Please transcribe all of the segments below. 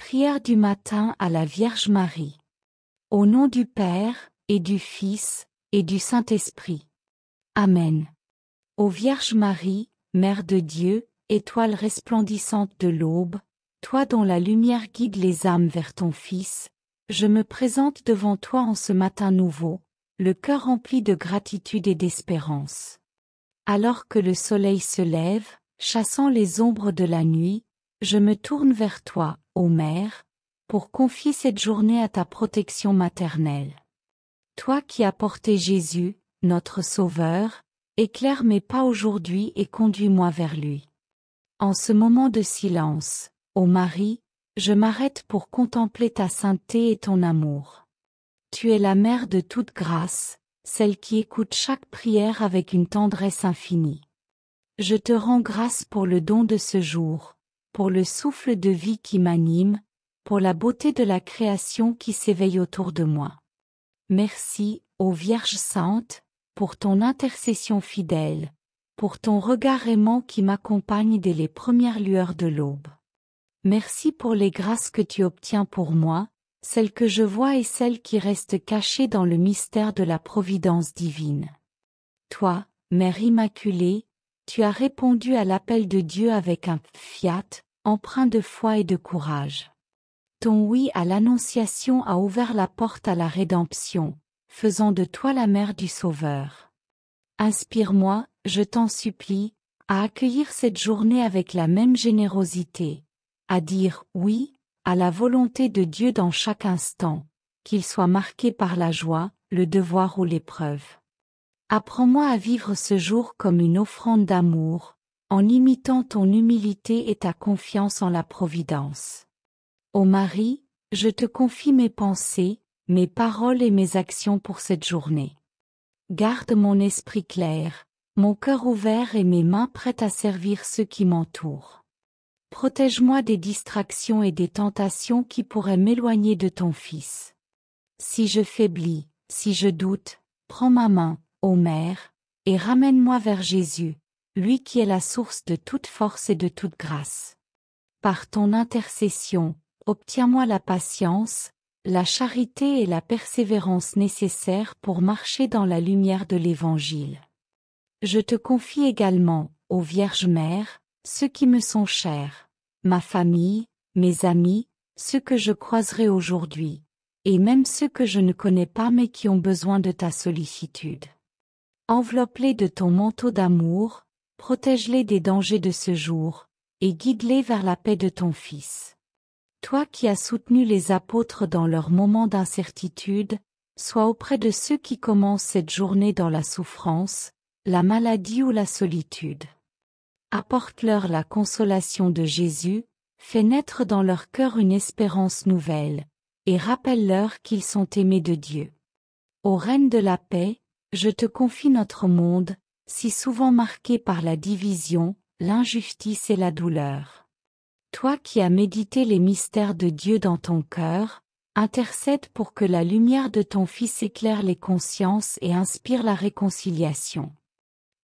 Prière du matin à la Vierge Marie. Au nom du Père, et du Fils, et du Saint-Esprit. Amen. Ô Vierge Marie, Mère de Dieu, étoile resplendissante de l'aube, toi dont la lumière guide les âmes vers ton Fils, je me présente devant toi en ce matin nouveau, le cœur rempli de gratitude et d'espérance. Alors que le soleil se lève, chassant les ombres de la nuit, je me tourne vers toi, ô Mère, pour confier cette journée à ta protection maternelle. Toi qui as porté Jésus, notre Sauveur, éclaire mes pas aujourd'hui et conduis-moi vers lui. En ce moment de silence, ô Marie, je m'arrête pour contempler ta sainteté et ton amour. Tu es la mère de toute grâce, celle qui écoute chaque prière avec une tendresse infinie. Je te rends grâce pour le don de ce jour, pour le souffle de vie qui m'anime, pour la beauté de la création qui s'éveille autour de moi. Merci, ô Vierge Sainte, pour ton intercession fidèle, pour ton regard aimant qui m'accompagne dès les premières lueurs de l'aube. Merci pour les grâces que tu obtiens pour moi, celles que je vois et celles qui restent cachées dans le mystère de la providence divine. Toi, Mère Immaculée, tu as répondu à l'appel de Dieu avec un fiat, empreint de foi et de courage. Ton oui à l'Annonciation a ouvert la porte à la rédemption, faisant de toi la mère du Sauveur. Inspire-moi, je t'en supplie, à accueillir cette journée avec la même générosité, à dire oui à la volonté de Dieu dans chaque instant, qu'il soit marqué par la joie, le devoir ou l'épreuve. Apprends-moi à vivre ce jour comme une offrande d'amour, en imitant ton humilité et ta confiance en la Providence. Ô Marie, je te confie mes pensées, mes paroles et mes actions pour cette journée. Garde mon esprit clair, mon cœur ouvert et mes mains prêtes à servir ceux qui m'entourent. Protège-moi des distractions et des tentations qui pourraient m'éloigner de ton Fils. Si je faiblis, si je doute, prends ma main, ô Mère, et ramène-moi vers Jésus, lui qui est la source de toute force et de toute grâce. Par ton intercession, obtiens-moi la patience, la charité et la persévérance nécessaires pour marcher dans la lumière de l'Évangile. Je te confie également, ô Vierge Mère, ceux qui me sont chers, ma famille, mes amis, ceux que je croiserai aujourd'hui, et même ceux que je ne connais pas mais qui ont besoin de ta sollicitude. Enveloppe-les de ton manteau d'amour, protège-les des dangers de ce jour, et guide-les vers la paix de ton Fils. Toi qui as soutenu les apôtres dans leurs moments d'incertitude, sois auprès de ceux qui commencent cette journée dans la souffrance, la maladie ou la solitude. Apporte-leur la consolation de Jésus, fais naître dans leur cœur une espérance nouvelle, et rappelle-leur qu'ils sont aimés de Dieu. Ô Reine de la paix, je te confie notre monde, si souvent marqué par la division, l'injustice et la douleur. Toi qui as médité les mystères de Dieu dans ton cœur, intercède pour que la lumière de ton Fils éclaire les consciences et inspire la réconciliation.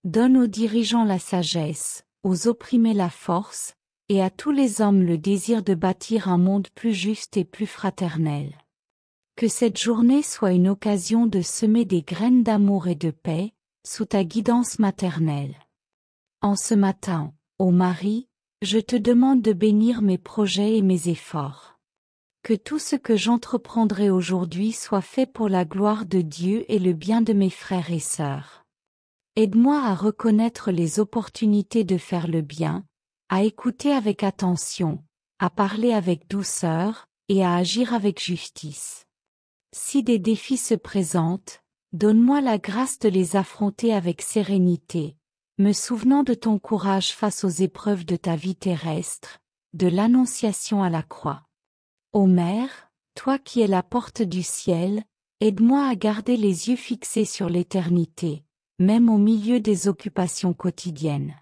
Donne aux dirigeants la sagesse, aux opprimés la force, et à tous les hommes le désir de bâtir un monde plus juste et plus fraternel. Que cette journée soit une occasion de semer des graines d'amour et de paix, sous ta guidance maternelle. En ce matin, ô Marie, je te demande de bénir mes projets et mes efforts. Que tout ce que j'entreprendrai aujourd'hui soit fait pour la gloire de Dieu et le bien de mes frères et sœurs. Aide-moi à reconnaître les opportunités de faire le bien, à écouter avec attention, à parler avec douceur, et à agir avec justice. Si des défis se présentent, donne-moi la grâce de les affronter avec sérénité, me souvenant de ton courage face aux épreuves de ta vie terrestre, de l'Annonciation à la croix. Ô Mère, toi qui es la porte du ciel, aide-moi à garder les yeux fixés sur l'éternité, même au milieu des occupations quotidiennes.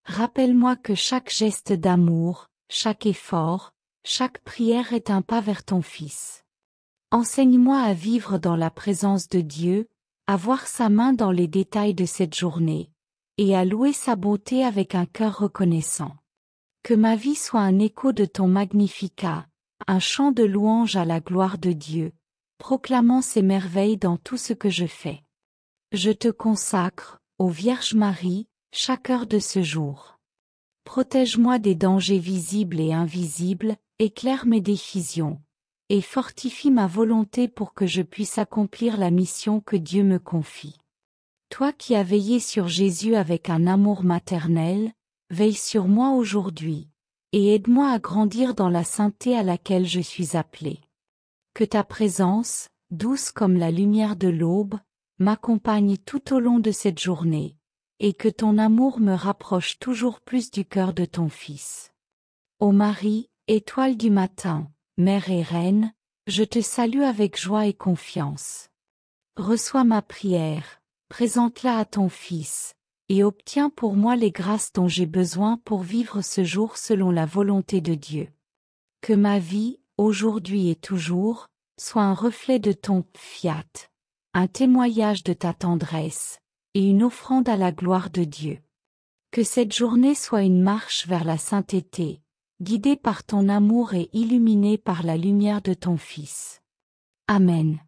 Rappelle-moi que chaque geste d'amour, chaque effort, chaque prière est un pas vers ton Fils. Enseigne-moi à vivre dans la présence de Dieu, à voir sa main dans les détails de cette journée, et à louer sa bonté avec un cœur reconnaissant. Que ma vie soit un écho de ton Magnificat, un chant de louange à la gloire de Dieu, proclamant ses merveilles dans tout ce que je fais. Je te consacre, ô Vierge Marie, chaque heure de ce jour. Protège-moi des dangers visibles et invisibles, éclaire mes décisions, et fortifie ma volonté pour que je puisse accomplir la mission que Dieu me confie. Toi qui as veillé sur Jésus avec un amour maternel, veille sur moi aujourd'hui, et aide-moi à grandir dans la sainteté à laquelle je suis appelée. Que ta présence, douce comme la lumière de l'aube, m'accompagne tout au long de cette journée, et que ton amour me rapproche toujours plus du cœur de ton Fils. Ô Marie, étoile du matin, Mère et Reine, je te salue avec joie et confiance. Reçois ma prière, présente-la à ton Fils, et obtiens pour moi les grâces dont j'ai besoin pour vivre ce jour selon la volonté de Dieu. Que ma vie, aujourd'hui et toujours, soit un reflet de ton fiat, un témoignage de ta tendresse, et une offrande à la gloire de Dieu. Que cette journée soit une marche vers la sainteté, guidée par ton amour et illuminée par la lumière de ton Fils. Amen.